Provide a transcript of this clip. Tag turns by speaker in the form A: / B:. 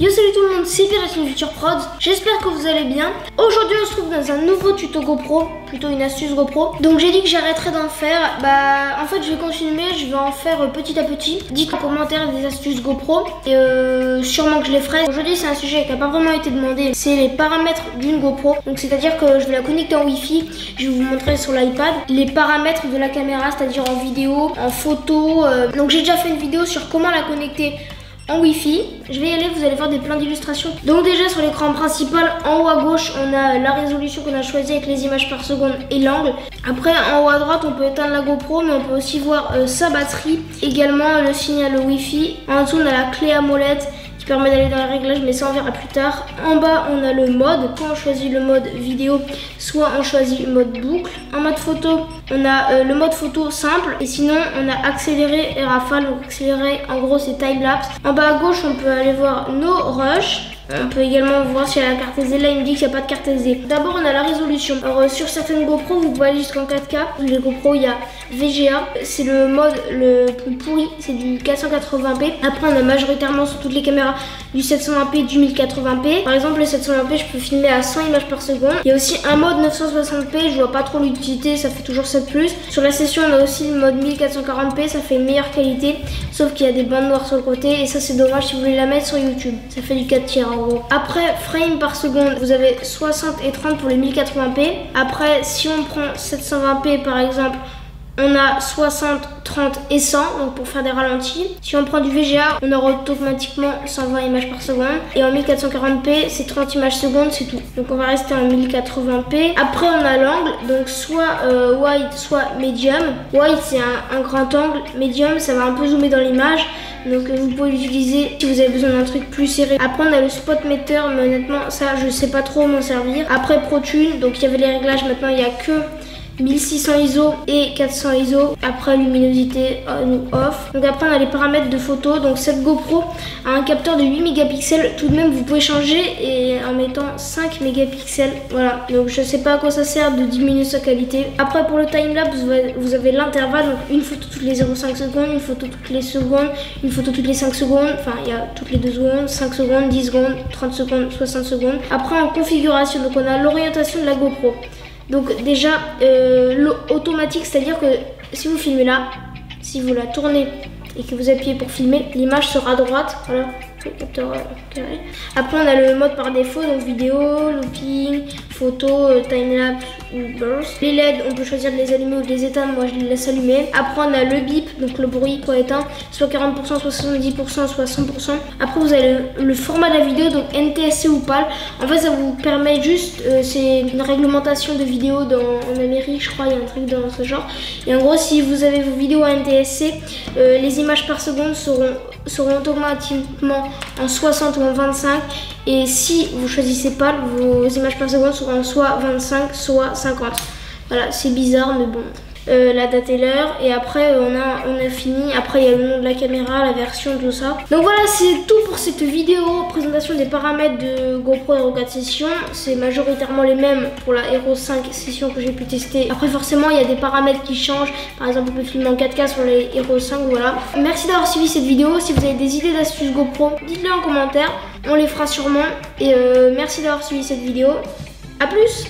A: Yo salut tout le monde, c'est Pierre de Future Prod, j'espère que vous allez bien. Aujourd'hui on se trouve dans un nouveau tuto GoPro, plutôt une astuce GoPro. Donc j'ai dit que j'arrêterais d'en faire, en fait je vais continuer, je vais en faire petit à petit. Dites en commentaire des astuces GoPro et sûrement que je les ferai. Aujourd'hui c'est un sujet qui n'a pas vraiment été demandé, c'est les paramètres d'une GoPro. Donc c'est à dire que je vais la connecter en Wi-Fi, je vais vous montrer sur l'iPad les paramètres de la caméra, c'est-à-dire en vidéo, en photo. Donc j'ai déjà fait une vidéo sur comment la connecter en Wi-Fi. Je vais y aller, vous allez voir plein d'illustrations. Donc déjà sur l'écran principal, en haut à gauche, on a la résolution qu'on a choisie avec les images par seconde et l'angle. Après en haut à droite, on peut éteindre la GoPro, mais on peut aussi voir sa batterie. Également le signal Wi-Fi. En dessous, on a la clé à molette qui permet d'aller dans les réglages, mais ça on verra plus tard. En bas on a le mode, quand on choisit le mode vidéo, soit on choisit le mode boucle. En mode photo, on a le mode photo simple, et sinon on a accéléré et rafale. Donc accéléré en gros c'est time-lapse. En bas à gauche on peut aller voir nos rushs. On peut également voir s'il y a la carte SD. Là, il me dit qu'il n'y a pas de carte SD. D'abord, on a la résolution. Alors, sur certaines GoPro, vous pouvez aller jusqu'en 4K. Les GoPro, il y a VGA. C'est le mode le plus pourri. C'est du 480p. Après, on a majoritairement sur toutes les caméras du 720p, du 1080p. Par exemple, le 720p, je peux filmer à 100 images par seconde. Il y a aussi un mode 960p. Je vois pas trop l'utilité. Ça fait toujours ça de plus. Sur la session, on a aussi le mode 1440p. Ça fait une meilleure qualité. Sauf qu'il y a des bandes noires sur le côté. Et ça, c'est dommage si vous voulez la mettre sur YouTube. Ça fait du 4 tiers. Après, frame par seconde, vous avez 60 et 30 pour les 1080p. Après, si on prend 720p par exemple, on a 60, 30 et 100, donc pour faire des ralentis. Si on prend du VGA, on aura automatiquement 120 images par seconde. Et en 1440p, c'est 30 images seconde, c'est tout. Donc on va rester en 1080p. Après, on a l'angle, donc soit wide, soit medium. Wide, c'est un grand angle. Medium, ça va un peu zoomer dans l'image. Donc vous pouvez l'utiliser si vous avez besoin d'un truc plus serré. Après on a le spot meter, mais honnêtement ça je sais pas trop m'en servir. Après ProTune, donc il y avait les réglages, maintenant il n'y a que 1600 ISO et 400 ISO. Après luminosité on ou off. Donc après on a les paramètres de photo. Donc cette GoPro a un capteur de 8 mégapixels. Tout de même vous pouvez changer et en mettant 5 mégapixels. Voilà, donc je sais pas à quoi ça sert de diminuer sa qualité. Après pour le timelapse vous avez l'intervalle. Donc une photo toutes les 0,5 secondes, une photo toutes les secondes, une photo toutes les 5 secondes. Enfin il y a toutes les 2 secondes, 5 secondes, 10 secondes, 30 secondes, 60 secondes. Après en configuration, donc on a l'orientation de la GoPro. Donc déjà, automatique, c'est-à-dire que si vous filmez là, si vous la tournez et que vous appuyez pour filmer, l'image sera à droite. Voilà, capteur carré. Après, on a le mode par défaut, donc vidéo, looping, photo, timelapse ou burst. Les LED, on peut choisir de les allumer ou de les éteindre. Moi, je les laisse allumer. Après, on a le bip, donc le bruit qu'on éteint, soit 40%, soit 70%, soit 100%. Après, vous avez le format de la vidéo, donc NTSC ou PAL. En fait, ça vous permet juste, c'est une réglementation de vidéo en Amérique, je crois, il y a un truc dans ce genre. Et en gros, si vous avez vos vidéos en NTSC, les images par seconde seront automatiquement en 60 ou en 25. Et si vous choisissez PAL, vos images par seconde seront soit 25, soit 50. Voilà, c'est bizarre, mais bon. La date et l'heure, et après on a fini. Après il y a le nom de la caméra, la version, tout ça. Donc voilà, c'est tout pour cette vidéo présentation des paramètres de GoPro Hero 4 Session. C'est majoritairement les mêmes pour la Hero 5 Session que j'ai pu tester. Après forcément il y a des paramètres qui changent. Par exemple on peut filmer en 4K sur les Hero 5, voilà. Merci d'avoir suivi cette vidéo. Si vous avez des idées d'astuces GoPro, dites-les en commentaire, on les fera sûrement. Et merci d'avoir suivi cette vidéo. A plus.